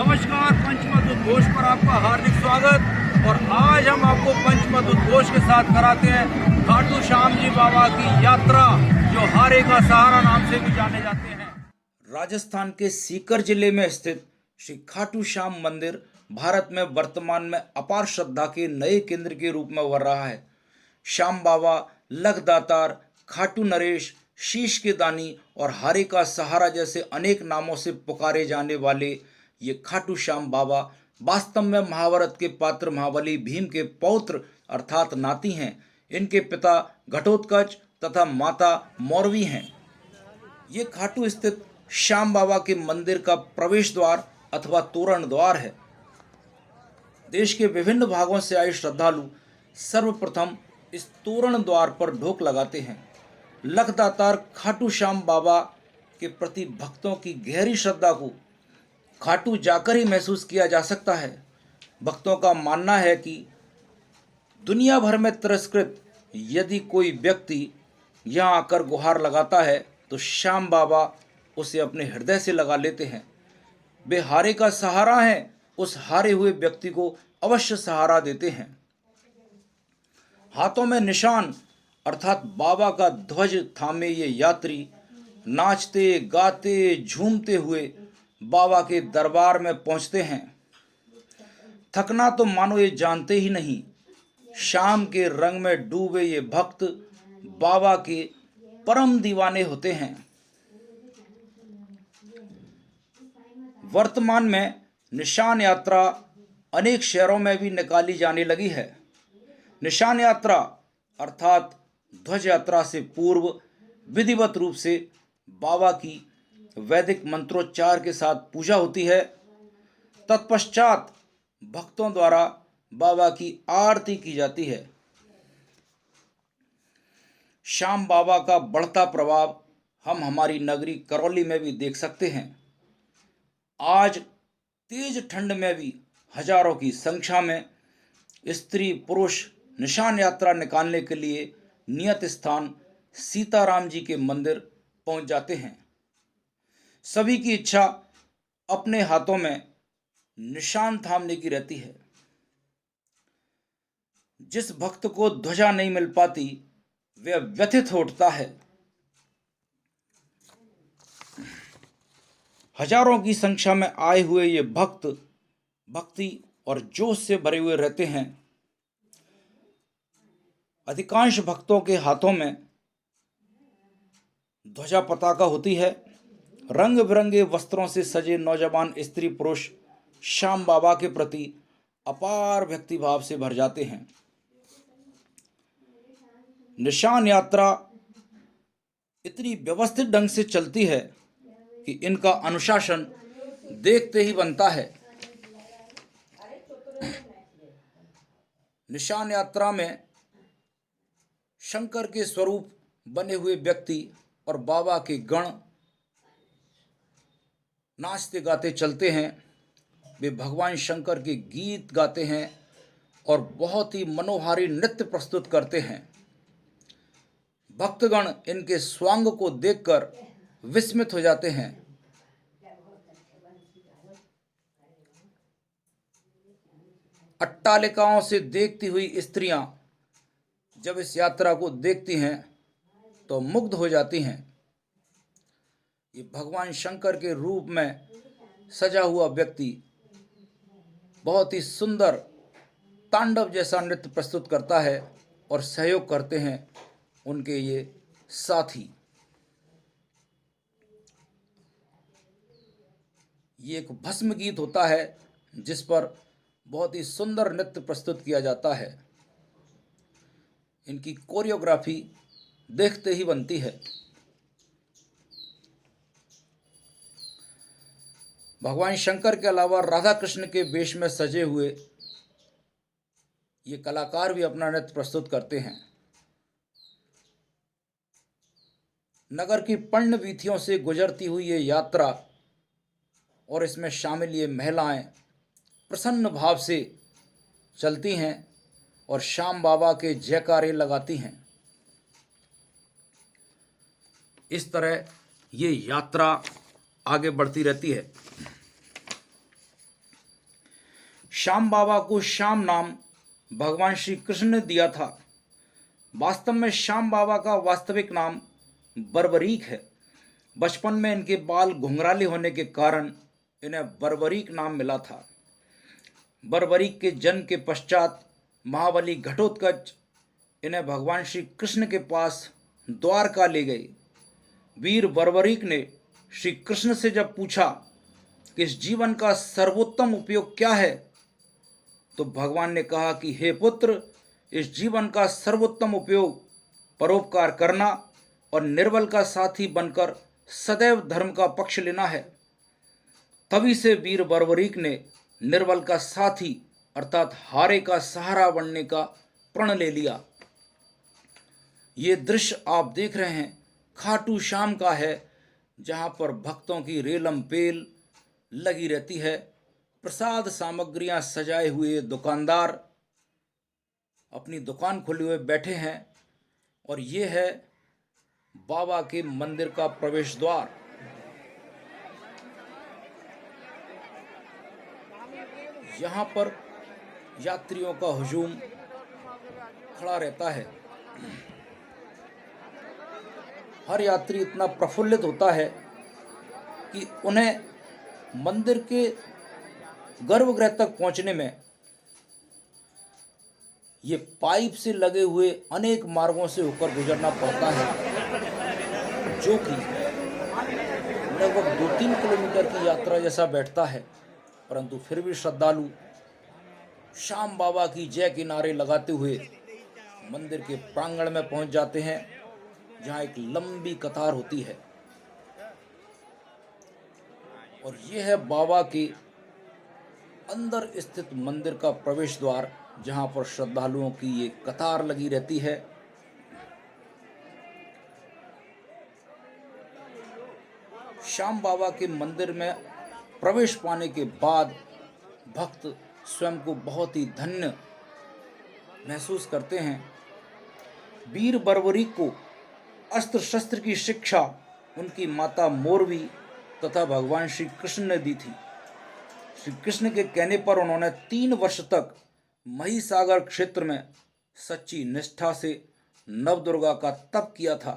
नमस्कार, पंचमत उद्घोष पर आपका हार्दिक स्वागत। और आज हम आपको पंचमत उद्घोष के साथ कराते हैं खाटू श्याम जी बाबा की यात्रा, जो हारे का सहारा नाम से भी जाने जाते हैं। राजस्थान के सीकर जिले में स्थित श्री खाटू श्याम मंदिर भारत में वर्तमान में अपार श्रद्धा के नए केंद्र के रूप में उभर रहा है। श्याम बाबा, लखदातार, खाटू नरेश, शीश के दानी और हारे का सहारा जैसे अनेक नामों से पुकारे जाने वाले ये खाटू श्याम बाबा वास्तव में महाभारत के पात्र महाबली भीम के पौत्र अर्थात नाती हैं। इनके पिता घटोत्कच तथा माता मौरवी हैं। ये खाटू स्थित श्याम बाबा के मंदिर का प्रवेश द्वार अथवा तोरण द्वार है। देश के विभिन्न भागों से आए श्रद्धालु सर्वप्रथम इस तोरण द्वार पर ढोक लगाते हैं। लखदातार खाटू श्याम बाबा के प्रति भक्तों की गहरी श्रद्धा को खाटू जाकर ही महसूस किया जा सकता है। भक्तों का मानना है कि दुनिया भर में तिरस्कृत यदि कोई व्यक्ति यहाँ आकर गुहार लगाता है तो श्याम बाबा उसे अपने हृदय से लगा लेते हैं। वे हारे का सहारा हैं, उस हारे हुए व्यक्ति को अवश्य सहारा देते हैं। हाथों में निशान अर्थात बाबा का ध्वज थामे ये यात्री नाचते गाते झूमते हुए बाबा के दरबार में पहुंचते हैं। थकना तो मानो ये जानते ही नहीं। शाम के रंग में डूबे ये भक्त बाबा के परम दीवाने होते हैं। वर्तमान में निशान यात्रा अनेक शहरों में भी निकाली जाने लगी है। निशान यात्रा अर्थात ध्वज यात्रा से पूर्व विधिवत रूप से बाबा की वैदिक मंत्रोच्चार के साथ पूजा होती है। तत्पश्चात भक्तों द्वारा बाबा की आरती की जाती है। श्याम बाबा का बढ़ता प्रभाव हम हमारी नगरी करौली में भी देख सकते हैं। आज तेज ठंड में भी हजारों की संख्या में स्त्री पुरुष निशान यात्रा निकालने के लिए नियत स्थान सीताराम जी के मंदिर पहुंच जाते हैं। सभी की इच्छा अपने हाथों में निशान थामने की रहती है। जिस भक्त को ध्वजा नहीं मिल पाती वह व्यथित हो उठता है। हजारों की संख्या में आए हुए ये भक्त भक्ति और जोश से भरे हुए रहते हैं। अधिकांश भक्तों के हाथों में ध्वजा पताका होती है। रंग बिरंगे वस्त्रों से सजे नौजवान स्त्री पुरुष श्याम बाबा के प्रति अपार भक्ति भाव से भर जाते हैं। निशान यात्रा इतनी व्यवस्थित ढंग से चलती है कि इनका अनुशासन देखते ही बनता है। निशान यात्रा में शंकर के स्वरूप बने हुए व्यक्ति और बाबा के गण नाचते गाते चलते हैं। वे भगवान शंकर के गीत गाते हैं और बहुत ही मनोहारी नृत्य प्रस्तुत करते हैं। भक्तगण इनके स्वांग को देखकर विस्मित हो जाते हैं। अट्टालिकाओं से देखती हुई स्त्रियां जब इस यात्रा को देखती हैं तो मुग्ध हो जाती हैं। ये भगवान शंकर के रूप में सजा हुआ व्यक्ति बहुत ही सुंदर तांडव जैसा नृत्य प्रस्तुत करता है और सहयोग करते हैं उनके ये साथी। ये एक भस्म गीत होता है जिस पर बहुत ही सुंदर नृत्य प्रस्तुत किया जाता है। इनकी कोरियोग्राफी देखते ही बनती है। भगवान शंकर के अलावा राधा कृष्ण के वेश में सजे हुए ये कलाकार भी अपना नृत्य प्रस्तुत करते हैं। नगर की पर्ण वीथियों से गुजरती हुई ये यात्रा और इसमें शामिल ये महिलाएं प्रसन्न भाव से चलती हैं और श्याम बाबा के जयकारे लगाती हैं। इस तरह ये यात्रा आगे बढ़ती रहती है। श्याम बाबा को श्याम नाम भगवान श्री कृष्ण ने दिया था। वास्तव में श्याम बाबा का वास्तविक नाम बर्बरीक है। बचपन में इनके बाल घुंघराले होने के कारण इन्हें बर्बरीक नाम मिला था। बर्बरीक के जन्म के पश्चात महाबली घटोत्कच इन्हें भगवान श्री कृष्ण के पास द्वारका ले गए। वीर बर्बरीक ने श्री कृष्ण से जब पूछा कि इस जीवन का सर्वोत्तम उपयोग क्या है, तो भगवान ने कहा कि हे पुत्र, इस जीवन का सर्वोत्तम उपयोग परोपकार करना और निर्बल का साथी बनकर सदैव धर्म का पक्ष लेना है। तभी से वीर बर्बरीक ने निर्बल का साथी अर्थात हारे का सहारा बनने का प्रण ले लिया। ये दृश्य आप देख रहे हैं खाटू श्याम का है, जहाँ पर भक्तों की रेलम पेल लगी रहती है। प्रसाद सामग्रियां सजाए हुए दुकानदार अपनी दुकान खोले हुए बैठे हैं और ये है बाबा के मंदिर का प्रवेश द्वार। यहाँ पर यात्रियों का हुजूम खड़ा रहता है। हर यात्री इतना प्रफुल्लित होता है कि उन्हें मंदिर के गर्भगृह तक पहुंचने में ये पाइप से लगे हुए अनेक मार्गों से होकर गुजरना पड़ता है, जो कि लगभग 2-3 किलोमीटर की यात्रा जैसा बैठता है। परंतु फिर भी श्रद्धालु श्याम बाबा की जय के नारे लगाते हुए मंदिर के प्रांगण में पहुंच जाते हैं, जहां एक लंबी कतार होती है। और यह है बाबा के अंदर स्थित मंदिर का प्रवेश द्वार, जहां पर श्रद्धालुओं की ये कतार लगी रहती है। श्याम बाबा के मंदिर में प्रवेश पाने के बाद भक्त स्वयं को बहुत ही धन्य महसूस करते हैं। वीर बर्बरीक को अस्त्र शस्त्र की शिक्षा उनकी माता मोरवी तथा भगवान श्री कृष्ण ने दी थी। श्री कृष्ण के कहने पर उन्होंने 3 वर्ष तक महिसागर क्षेत्र में सच्ची निष्ठा से नवदुर्गा का तप किया था।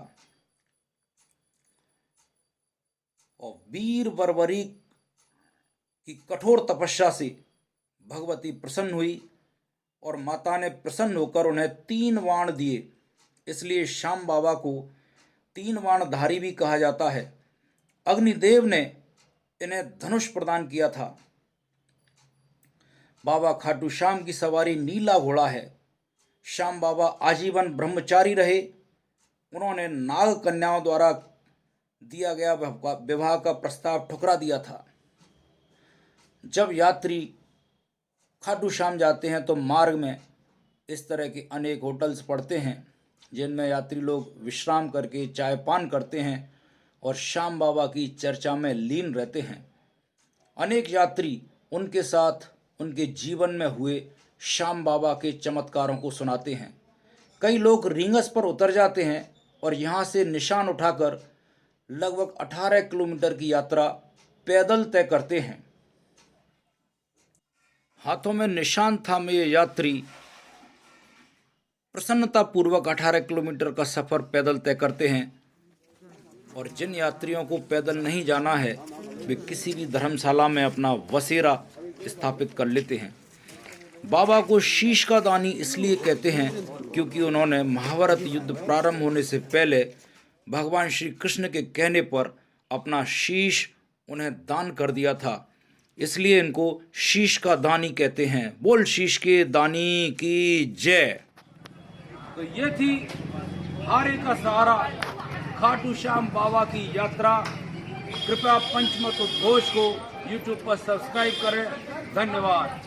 और वीर बर्बरीक की कठोर तपस्या से भगवती प्रसन्न हुई और माता ने प्रसन्न होकर उन्हें 3 बाण दिए। इसलिए श्याम बाबा को 3 बाणधारी भी कहा जाता है। अग्निदेव ने इन्हें धनुष प्रदान किया था। बाबा खाटू श्याम की सवारी नीला घोड़ा है। श्याम बाबा आजीवन ब्रह्मचारी रहे। उन्होंने नाग कन्याओं द्वारा दिया गया विवाह का प्रस्ताव ठुकरा दिया था। जब यात्री खाटू श्याम जाते हैं तो मार्ग में इस तरह के अनेक होटल्स पड़ते हैं, जिनमें यात्री लोग विश्राम करके चाय पान करते हैं और श्याम बाबा की चर्चा में लीन रहते हैं। अनेक यात्री उनके साथ उनके जीवन में हुए श्याम बाबा के चमत्कारों को सुनाते हैं। कई लोग रींगस पर उतर जाते हैं और यहाँ से निशान उठाकर लगभग 18 किलोमीटर की यात्रा पैदल तय करते हैं। हाथों में निशान थामे ये यात्री प्रसन्नतापूर्वक 18 किलोमीटर का सफ़र पैदल तय करते हैं। और जिन यात्रियों को पैदल नहीं जाना है, वे किसी भी धर्मशाला में अपना बसेरा स्थापित कर लेते हैं। बाबा को शीश का दानी इसलिए कहते हैं क्योंकि उन्होंने महाभारत युद्ध प्रारंभ होने से पहले भगवान श्री कृष्ण के कहने पर अपना शीश उन्हें दान कर दिया था। इसलिए इनको शीश का दानी कहते हैं। बोल शीश के दानी की जय। तो ये थी हारे का सहारा खाटू श्याम बाबा की यात्रा। कृपया पंचमत उद्घोष को YouTube पर सब्सक्राइब करें। धन्यवाद।